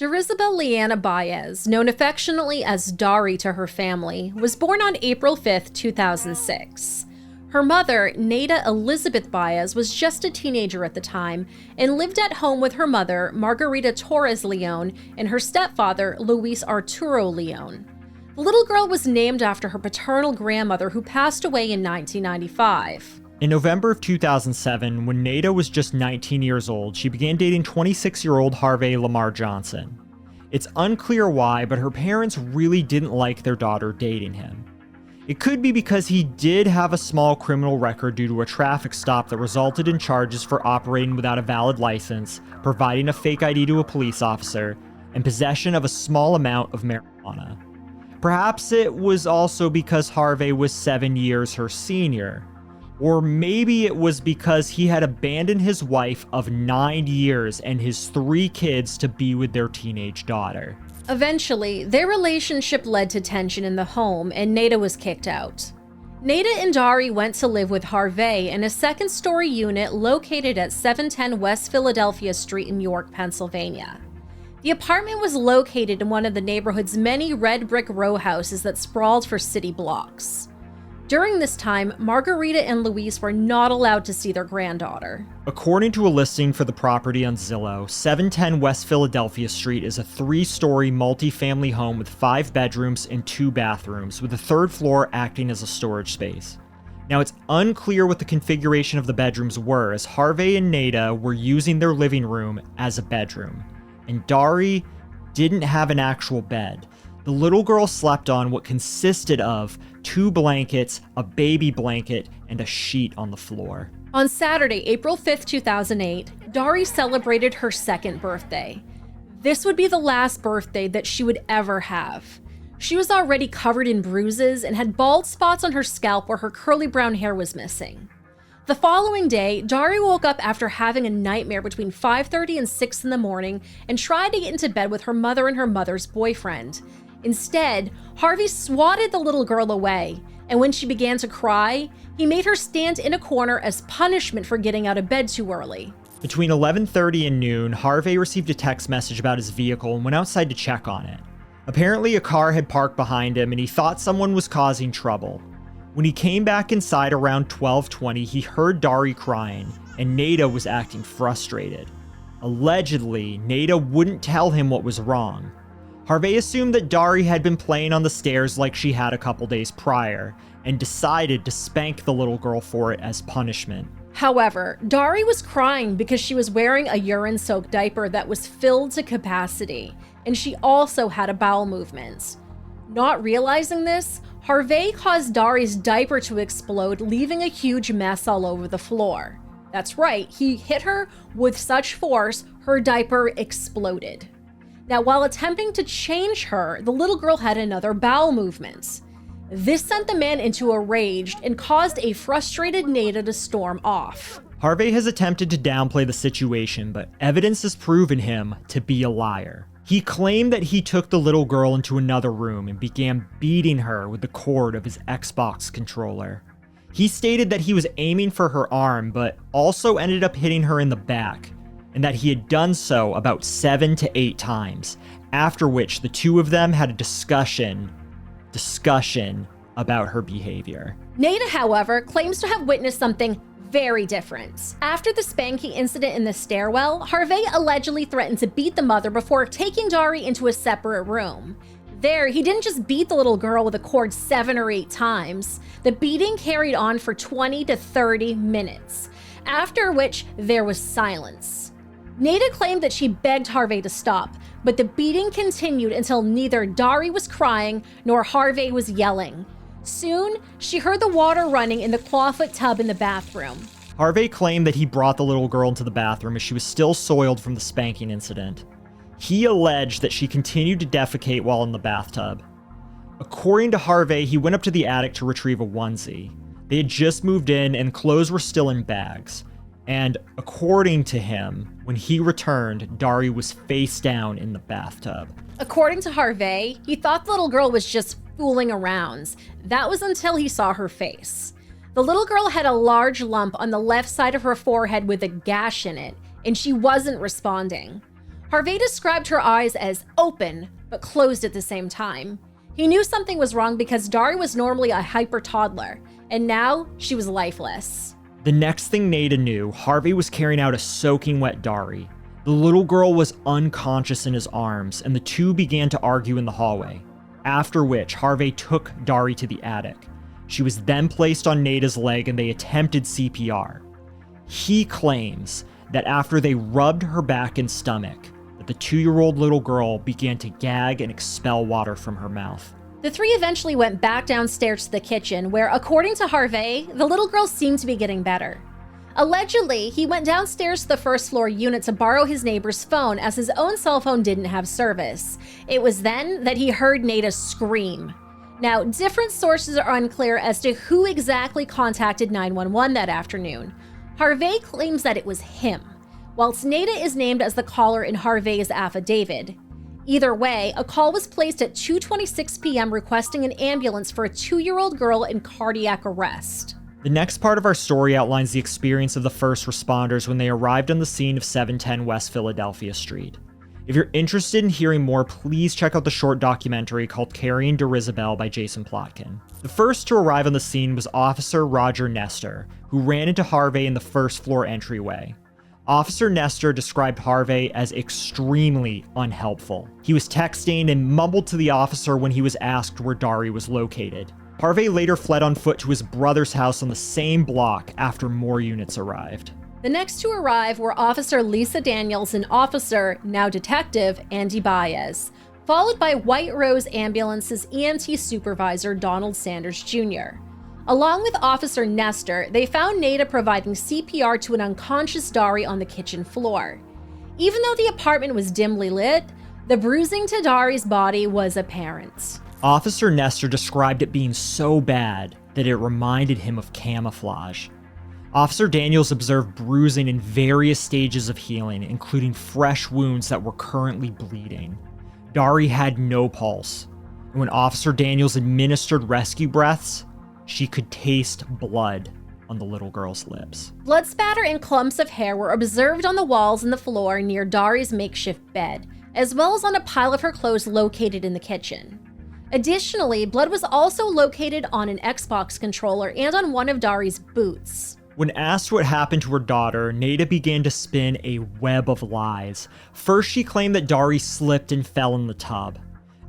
Darisabel Leanna Baez, known affectionately as Dari to her family, was born on April 5, 2006. Her mother, Nada Elizabeth Baez, was just a teenager at the time and lived at home with her mother, Margarita Torres Leon, and her stepfather, Luis Arturo Leon. The little girl was named after her paternal grandmother who passed away in 1995. In November of 2007, when Nada was just 19 years old, she began dating 26-year-old Harvey Lamar Johnson. It's unclear why, but her parents really didn't like their daughter dating him. It could be because he did have a small criminal record due to a traffic stop that resulted in charges for operating without a valid license, providing a fake ID to a police officer, and possession of a small amount of marijuana. Perhaps it was also because Harvey was 7 years her senior. Or maybe it was because he had abandoned his wife of 9 years and his 3 kids to be with their teenage daughter. Eventually, their relationship led to tension in the home and Nada was kicked out. Nada and Dari went to live with Harvey in a second-story unit located at 710 West Philadelphia Street in York, Pennsylvania. The apartment was located in one of the neighborhood's many red brick row houses that sprawled for city blocks. During this time, Margarita and Luis were not allowed to see their granddaughter. According to a listing for the property on Zillow, 710 West Philadelphia Street is a 3-story multi-family home with 5 bedrooms and 2 bathrooms, with the 3rd floor acting as a storage space. Now, it's unclear what the configuration of the bedrooms were, as Harvey and Nada were using their living room as a bedroom, and Dari didn't have an actual bed. The little girl slept on what consisted of 2 blankets, a baby blanket, and a sheet on the floor. On Saturday, April 5, 2008, Dari celebrated her 2nd birthday. This would be the last birthday that she would ever have. She was already covered in bruises and had bald spots on her scalp where her curly brown hair was missing. The following day, Dari woke up after having a nightmare between 5:30 and 6 in the morning and tried to get into bed with her mother and her mother's boyfriend. Instead, Harvey swatted the little girl away, and when she began to cry, he made her stand in a corner as punishment for getting out of bed too early. Between 11:30 and noon, Harvey received a text message about his vehicle and went outside to check on it. Apparently, a car had parked behind him and he thought someone was causing trouble. When he came back inside around 12:20, he heard Dari crying, and Nada was acting frustrated. Allegedly, Nada wouldn't tell him what was wrong. Harvey assumed that Dari had been playing on the stairs like she had a couple days prior, and decided to spank the little girl for it as punishment. However, Dari was crying because she was wearing a urine-soaked diaper that was filled to capacity, and she also had a bowel movement. Not realizing this, Harvey caused Dari's diaper to explode, leaving a huge mess all over the floor. That's right, he hit her with such force, her diaper exploded. Now, while attempting to change her, the little girl had another bowel movement. This sent the man into a rage and caused a frustrated Nada to storm off. Harvey has attempted to downplay the situation, but evidence has proven him to be a liar. He claimed that he took the little girl into another room and began beating her with the cord of his Xbox controller. He stated that he was aiming for her arm, but also ended up hitting her in the back, and that he had done so about 7 to 8 times, after which the two of them had a discussion about her behavior. Nada, however, claims to have witnessed something very different. After the spanking incident in the stairwell, Harvey allegedly threatened to beat the mother before taking Dari into a separate room. There, he didn't just beat the little girl with a cord 7 or 8 times. The beating carried on for 20 to 30 minutes, after which there was silence. Nada claimed that she begged Harvey to stop, but the beating continued until neither Dari was crying nor Harvey was yelling. Soon, she heard the water running in the clawfoot tub in the bathroom. Harvey claimed that he brought the little girl into the bathroom as she was still soiled from the spanking incident. He alleged that she continued to defecate while in the bathtub. According to Harvey, he went up to the attic to retrieve a onesie. They had just moved in and clothes were still in bags. And according to him, when he returned, Dari was face down in the bathtub. According to Harvey, he thought the little girl was just fooling around. That was until he saw her face. The little girl had a large lump on the left side of her forehead with a gash in it, and she wasn't responding. Harvey described her eyes as open, but closed at the same time. He knew something was wrong because Dari was normally a hyper toddler, and now she was lifeless. The next thing Nada knew, Harvey was carrying out a soaking wet Dari. The little girl was unconscious in his arms, and the two began to argue in the hallway, after which Harvey took Dari to the attic. She was then placed on Nada's leg and they attempted CPR. He claims that after they rubbed her back and stomach, that the 2-year-old little girl began to gag and expel water from her mouth. The three eventually went back downstairs to the kitchen, where, according to Harvey, the little girl seemed to be getting better. Allegedly, he went downstairs to the first floor unit to borrow his neighbor's phone as his own cell phone didn't have service. It was then that he heard Nada scream. Now, different sources are unclear as to who exactly contacted 911 that afternoon. Harvey claims that it was him, whilst Nada is named as the caller in Harvey's affidavit. Either way, a call was placed at 2:26 p.m. requesting an ambulance for a 2-year-old girl in cardiac arrest. The next part of our story outlines the experience of the first responders when they arrived on the scene of 710 West Philadelphia Street. If you're interested in hearing more, please check out the short documentary called Carrying Darisabel by Jason Plotkin. The first to arrive on the scene was Officer Roger Nestor, who ran into Harvey in the first floor entryway. Officer Nestor described Harvey as extremely unhelpful. He was texting and mumbled to the officer when he was asked where Dari was located. Harvey later fled on foot to his brother's house on the same block after more units arrived. The next to arrive were Officer Lisa Daniels and Officer, now Detective, Andy Baez, followed by White Rose Ambulance's EMT supervisor Donald Sanders Jr. Along with Officer Nestor, they found Nada providing CPR to an unconscious Dari on the kitchen floor. Even though the apartment was dimly lit, the bruising to Dari's body was apparent. Officer Nestor described it being so bad that it reminded him of camouflage. Officer Daniels observed bruising in various stages of healing, including fresh wounds that were currently bleeding. Dari had no pulse, and when Officer Daniels administered rescue breaths, she could taste blood on the little girl's lips. Blood spatter and clumps of hair were observed on the walls and the floor near Dari's makeshift bed, as well as on a pile of her clothes located in the kitchen. Additionally, blood was also located on an Xbox controller and on one of Dari's boots. When asked what happened to her daughter, Nada began to spin a web of lies. First, she claimed that Dari slipped and fell in the tub.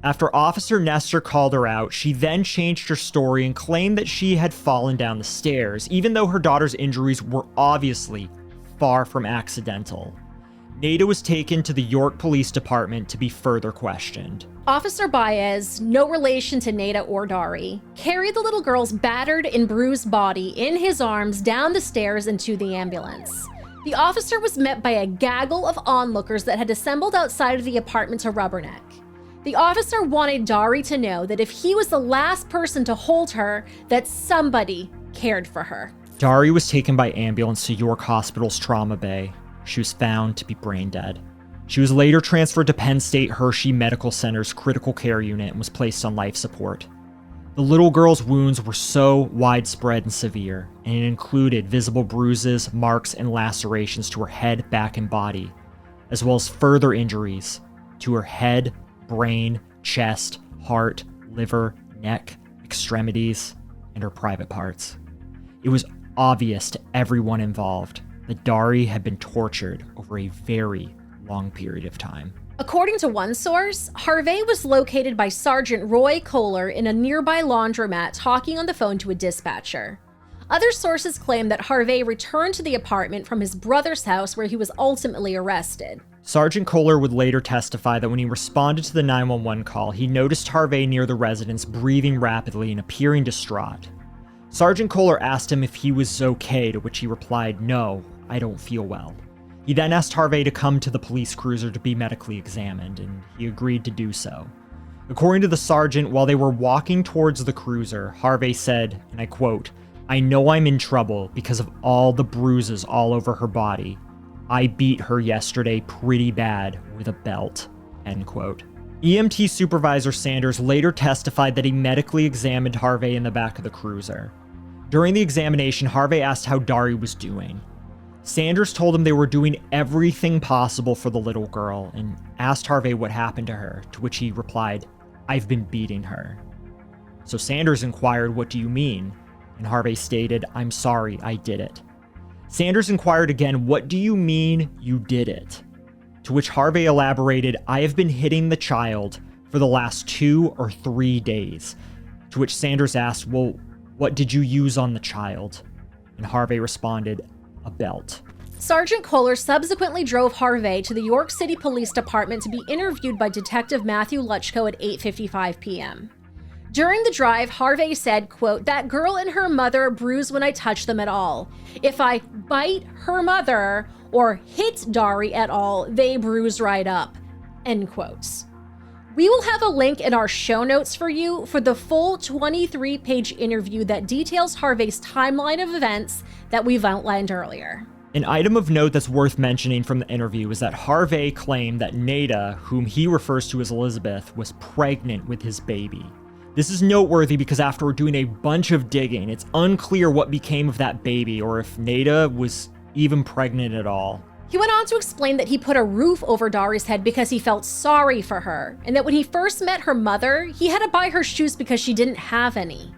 After Officer Nestor called her out, she then changed her story and claimed that she had fallen down the stairs, even though her daughter's injuries were obviously far from accidental. Nada was taken to the York Police Department to be further questioned. Officer Baez, no relation to Nada or Dari, carried the little girl's battered and bruised body in his arms down the stairs and to the ambulance. The officer was met by a gaggle of onlookers that had assembled outside of the apartment to rubberneck. The officer wanted Dari to know that if he was the last person to hold her, that somebody cared for her. Dari was taken by ambulance to York Hospital's trauma bay. She was found to be brain dead. She was later transferred to Penn State Hershey Medical Center's critical care unit and was placed on life support. The little girl's wounds were so widespread and severe, and it included visible bruises, marks, and lacerations to her head, back, and body, as well as further injuries to her head, brain, chest, heart, liver, neck, extremities, and her private parts. It was obvious to everyone involved that Dari had been tortured over a very long period of time. According to one source, Harvey was located by Sergeant Roy Kohler in a nearby laundromat talking on the phone to a dispatcher. Other sources claim that Harvey returned to the apartment from his brother's house where he was ultimately arrested. Sergeant Kohler would later testify that when he responded to the 911 call, he noticed Harvey near the residence breathing rapidly and appearing distraught. Sergeant Kohler asked him if he was okay, to which he replied, "No, I don't feel well." He then asked Harvey to come to the police cruiser to be medically examined, and he agreed to do so. According to the sergeant, while they were walking towards the cruiser, Harvey said, and I quote, "I know I'm in trouble because of all the bruises all over her body. I beat her yesterday pretty bad with a belt," end quote. EMT Supervisor Sanders later testified that he medically examined Harvey in the back of the cruiser. During the examination, Harvey asked how Dari was doing. Sanders told him they were doing everything possible for the little girl and asked Harvey what happened to her, to which he replied, "I've been beating her." So Sanders inquired, "What do you mean?" And Harvey stated, "I'm sorry, I did it." Sanders inquired again, "What do you mean you did it?" To which Harvey elaborated, "I have been hitting the child for the last 2 or 3 days. To which Sanders asked, "Well, what did you use on the child?" And Harvey responded, "A belt." Sergeant Kohler subsequently drove Harvey to the York City Police Department to be interviewed by Detective Matthew Luchko at 8:55 p.m. During the drive, Harvey said, quote, "That girl and her mother bruise when I touch them at all. If I bite her mother or hit Dari at all, they bruise right up," end quotes. We will have a link in our show notes for you for the full 23-page interview that details Harvey's timeline of events that we've outlined earlier. An item of note that's worth mentioning from the interview is that Harvey claimed that Nada, whom he refers to as Elizabeth, was pregnant with his baby. This is noteworthy because after doing a bunch of digging, it's unclear what became of that baby or if Nada was even pregnant at all. He went on to explain that he put a roof over Dari's head because he felt sorry for her, and that when he first met her mother, he had to buy her shoes because she didn't have any.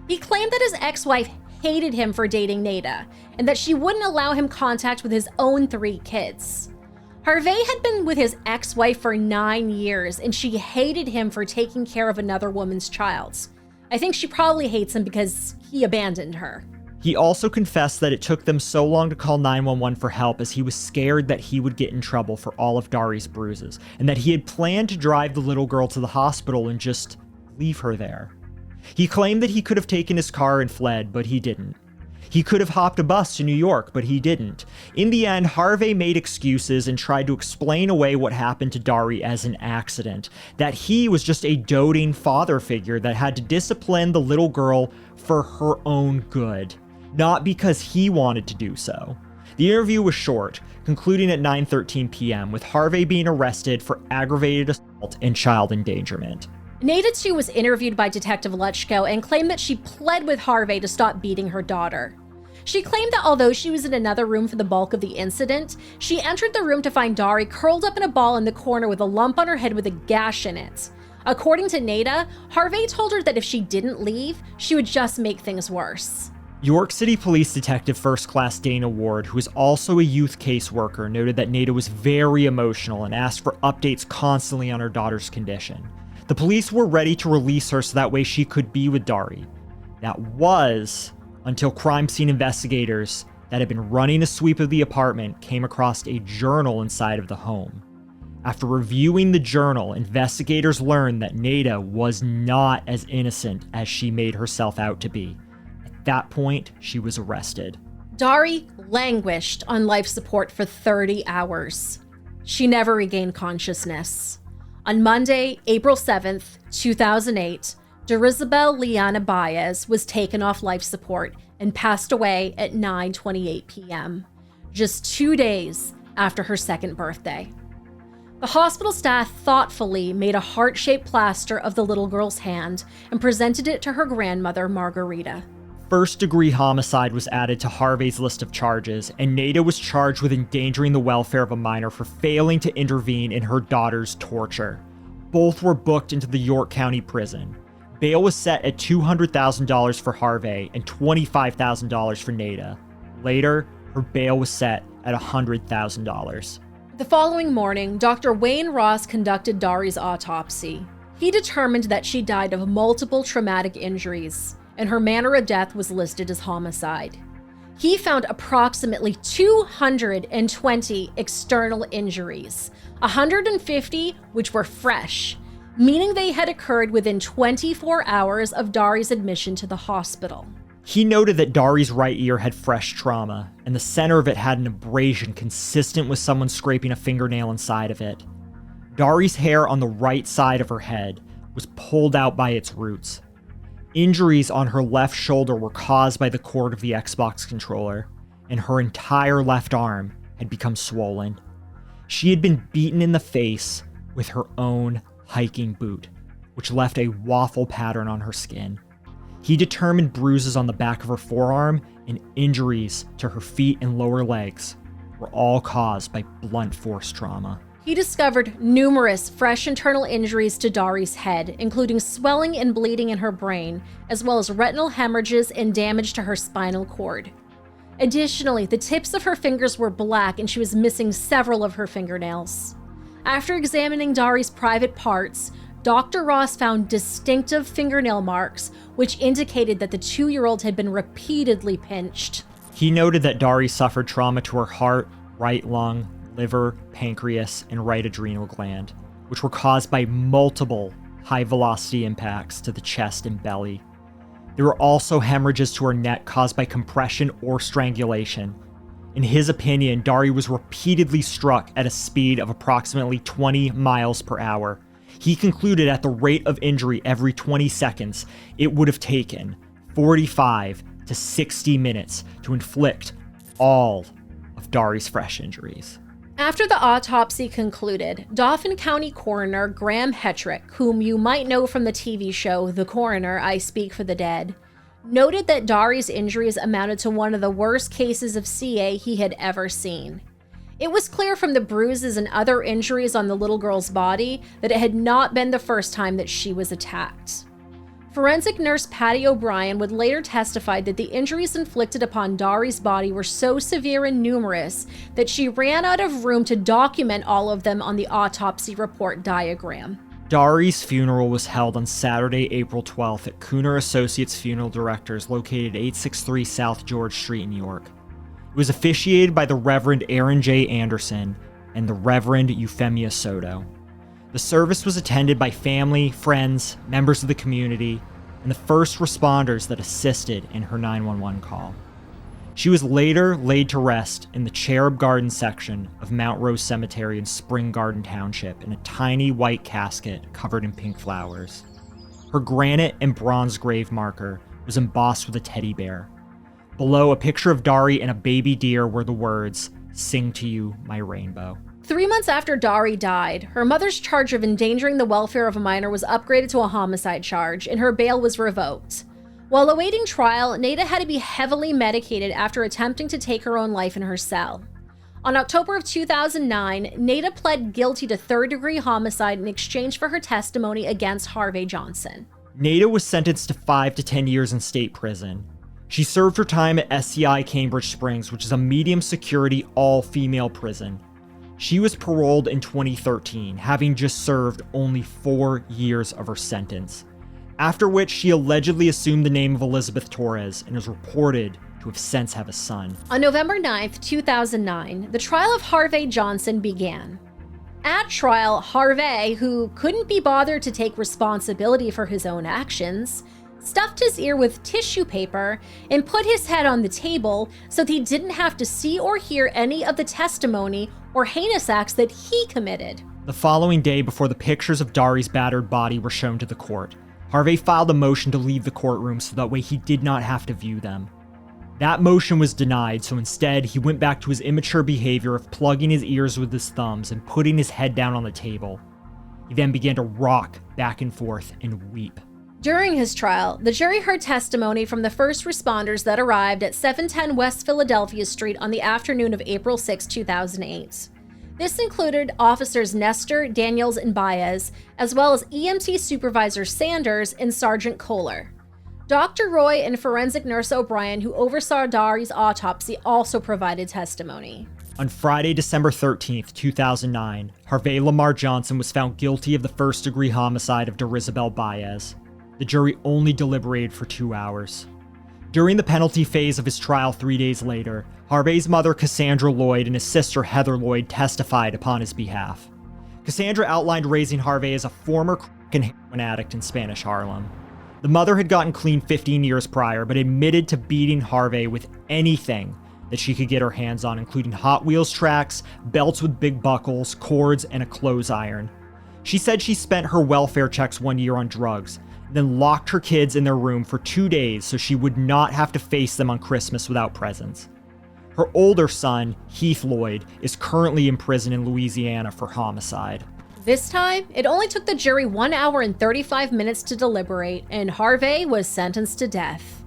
He claimed that his ex-wife hated him for dating Nada, and that she wouldn't allow him contact with his own 3 kids. Harvey had been with his ex-wife for 9 years, and she hated him for taking care of another woman's child. I think she probably hates him because he abandoned her. He also confessed that it took them so long to call 911 for help as he was scared that he would get in trouble for all of Dari's bruises, and that he had planned to drive the little girl to the hospital and just leave her there. He claimed that he could have taken his car and fled, but he didn't. He could have hopped a bus to New York, but he didn't. In the end, Harvey made excuses and tried to explain away what happened to Dari as an accident, that he was just a doting father figure that had to discipline the little girl for her own good, not because he wanted to do so. The interview was short, concluding at 9:13 p.m., with Harvey being arrested for aggravated assault and child endangerment. Nada, too, was interviewed by Detective Luchko and claimed that she pled with Harvey to stop beating her daughter. She claimed that although she was in another room for the bulk of the incident, she entered the room to find Dari curled up in a ball in the corner with a lump on her head with a gash in it. According to Nada, Harvey told her that if she didn't leave, she would just make things worse. York City Police Detective First Class Dana Ward, who is also a youth caseworker, noted that Nada was very emotional and asked for updates constantly on her daughter's condition. The police were ready to release her so that way she could be with Dari. That was until crime scene investigators that had been running a sweep of the apartment came across a journal inside of the home. After reviewing the journal, investigators learned that Nada was not as innocent as she made herself out to be. At that point, she was arrested. Dari languished on life support for 30 hours. She never regained consciousness. On Monday, April 7th, 2008, Darisabel Leanna Baez was taken off life support and passed away at 9:28 p.m., just 2 days after her second birthday. The hospital staff thoughtfully made a heart-shaped plaster of the little girl's hand and presented it to her grandmother, Margarita. First-degree homicide was added to Harvey's list of charges, and Nada was charged with endangering the welfare of a minor for failing to intervene in her daughter's torture. Both were booked into the York County Prison. Bail was set at $200,000 for Harvey and $25,000 for Nada. Later, her bail was set at $100,000. The following morning, Dr. Wayne Ross conducted Dari's autopsy. He determined that she died of multiple traumatic injuries, and her manner of death was listed as homicide. He found approximately 220 external injuries, 150 which were fresh, meaning they had occurred within 24 hours of Dari's admission to the hospital. He noted that Dari's right ear had fresh trauma, and the center of it had an abrasion consistent with someone scraping a fingernail inside of it. Dari's hair on the right side of her head was pulled out by its roots. Injuries on her left shoulder were caused by the cord of the Xbox controller, and her entire left arm had become swollen. She had been beaten in the face with her own hiking boot, which left a waffle pattern on her skin. He determined bruises on the back of her forearm and injuries to her feet and lower legs were all caused by blunt force trauma. He discovered numerous fresh internal injuries to Dari's head, including swelling and bleeding in her brain, as well as retinal hemorrhages and damage to her spinal cord. Additionally, the tips of her fingers were black and she was missing several of her fingernails. After examining Dari's private parts, Dr. Ross found distinctive fingernail marks, which indicated that the 2-year-old had been repeatedly pinched. He noted that Dari suffered trauma to her heart, right lung, liver, pancreas, and right adrenal gland, which were caused by multiple high-velocity impacts to the chest and belly. There were also hemorrhages to her neck caused by compression or strangulation. In his opinion, Dari was repeatedly struck at a speed of approximately 20 miles per hour. He concluded at the rate of injury every 20 seconds, it would have taken 45 to 60 minutes to inflict all of Dari's fresh injuries. After the autopsy concluded, Dauphin County Coroner Graham Hetrick, whom you might know from the TV show The Coroner, I Speak for the Dead, noted that Dari's injuries amounted to one of the worst cases of CA he had ever seen. It was clear from the bruises and other injuries on the little girl's body that it had not been the first time that she was attacked. Forensic nurse Patty O'Brien would later testify that the injuries inflicted upon Dari's body were so severe and numerous that she ran out of room to document all of them on the autopsy report diagram. Dari's funeral was held on Saturday, April 12th at Cooner Associates Funeral Directors located at 863 South George Street, New York. It was officiated by the Reverend Aaron J. Anderson and the Reverend Euphemia Soto. The service was attended by family, friends, members of the community, and the first responders that assisted in her 911 call. She was later laid to rest in the Cherub Garden section of Mount Rose Cemetery in Spring Garden Township in a tiny white casket covered in pink flowers. Her granite and bronze grave marker was embossed with a teddy bear. Below, a picture of Dari and a baby deer were the words, "Sing to you, my rainbow." 3 months after Dari died, her mother's charge of endangering the welfare of a minor was upgraded to a homicide charge, and her bail was revoked. While awaiting trial, Nada had to be heavily medicated after attempting to take her own life in her cell. On October of 2009, Nada pled guilty to third-degree homicide in exchange for her testimony against Harvey Johnson. Nada was sentenced to 5 to 10 years in state prison. She served her time at SCI Cambridge Springs, which is a medium-security, all-female prison. She was paroled in 2013, having just served only 4 years of her sentence, after which she allegedly assumed the name of Elizabeth Torres and is reported to have since have a son. On November 9th, 2009, the trial of Harvey Johnson began. At trial, Harvey, who couldn't be bothered to take responsibility for his own actions, stuffed his ear with tissue paper and put his head on the table so that he didn't have to see or hear any of the testimony or heinous acts that he committed. The following day, before the pictures of Dari's battered body were shown to the court, Harvey filed a motion to leave the courtroom so that way he did not have to view them. That motion was denied, so instead he went back to his immature behavior of plugging his ears with his thumbs and putting his head down on the table. He then began to rock back and forth and weep. During his trial, the jury heard testimony from the first responders that arrived at 710 West Philadelphia Street on the afternoon of April 6, 2008. This included officers Nestor, Daniels, and Baez, as well as EMT Supervisor Sanders and Sergeant Kohler. Dr. Roy and forensic nurse O'Brien, who oversaw Dari's autopsy, also provided testimony. On Friday, December 13th, 2009, Harvey Lamar Johnson was found guilty of the first-degree homicide of Darisabel Baez. The jury only deliberated for 2 hours. During the penalty phase of his trial 3 days later, Harvey's mother Cassandra Lloyd and his sister Heather Lloyd testified upon his behalf. Cassandra outlined raising Harvey as a former crack and heroin addict in Spanish Harlem. The mother had gotten clean 15 years prior, but admitted to beating Harvey with anything that she could get her hands on, including Hot Wheels tracks, belts with big buckles, cords, and a clothes iron. She said she spent her welfare checks 1 year on drugs, then locked her kids in their room for 2 days so she would not have to face them on Christmas without presents. Her older son, Heath Lloyd, is currently in prison in Louisiana for homicide. This time, it only took the jury 1 hour and 35 minutes to deliberate, and Harvey was sentenced to death.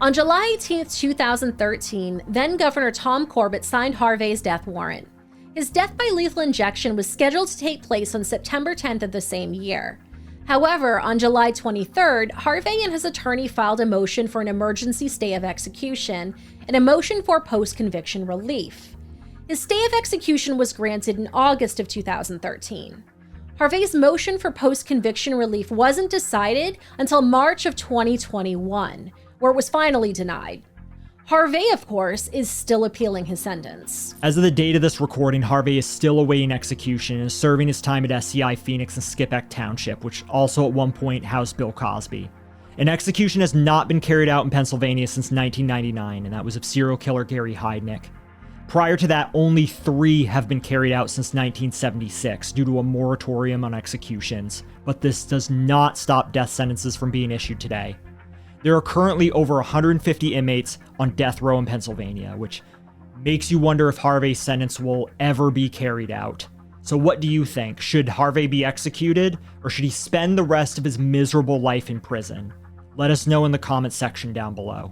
On July 18, 2013, then Governor Tom Corbett signed Harvey's death warrant. His death by lethal injection was scheduled to take place on September 10th of the same year. However, on July 23rd, Harvey and his attorney filed a motion for an emergency stay of execution and a motion for post-conviction relief. His stay of execution was granted in August of 2013. Harvey's motion for post-conviction relief wasn't decided until March of 2021, where it was finally denied. Harvey, of course, is still appealing his sentence. As of the date of this recording, Harvey is still awaiting execution and is serving his time at SCI Phoenix and Skippack Township, which also at one point housed Bill Cosby. An execution has not been carried out in Pennsylvania since 1999, and that was of serial killer Gary Heidnik. Prior to that, only 3 have been carried out since 1976 due to a moratorium on executions, but this does not stop death sentences from being issued today. There are currently over 150 inmates on death row in Pennsylvania, which makes you wonder if Harvey's sentence will ever be carried out. So what do you think? Should Harvey be executed, or should he spend the rest of his miserable life in prison? Let us know in the comments section down below.